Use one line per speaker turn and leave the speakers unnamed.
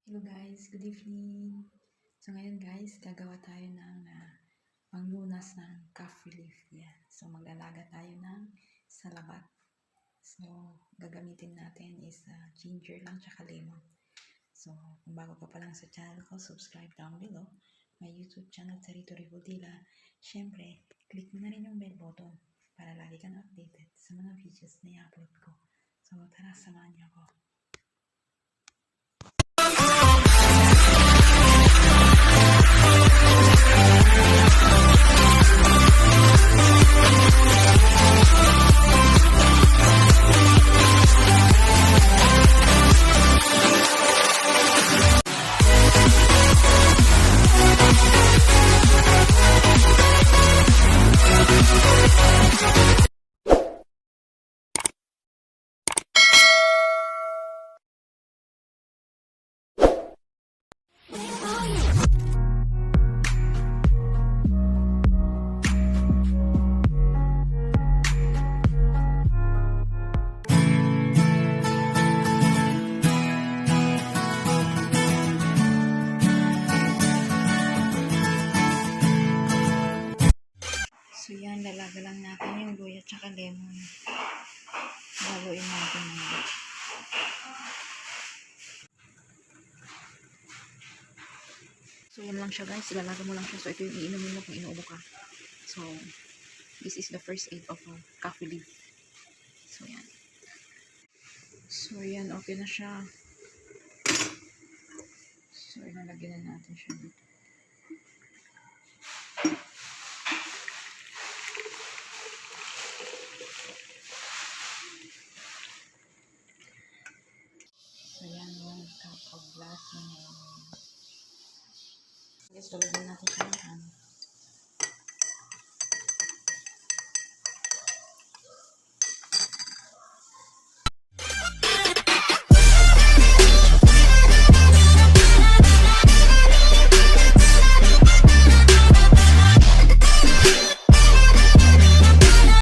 Hello guys, good evening. So ngayon guys, gagawa tayo ng panglunas ng cough relief. Yan. So maglalaga tayo ng salabat. So gagamitin natin is ginger lang tsaka lemon. So kung bago ka pa lang sa channel ko, subscribe down below. My YouTube channel, Sarito Rivudila. Syempre, click mo na rin yung bell button para lagi kang updated sa mga videos na i-upload ko. So tara, samahan niyo ako. So yan, lalaga lang natin yung luya tsaka lemon. Haluin natin na. So yan lang siya guys, ilalaga mo lang siya. So ito yung iinumin mo kung inuubo ka. So this is the first aid of cough relief. So yan. So yan, okay na siya. So ilalagyan na natin siya dito. So yan, 1 cup of glass na. Guys, lalagyan natin siya ng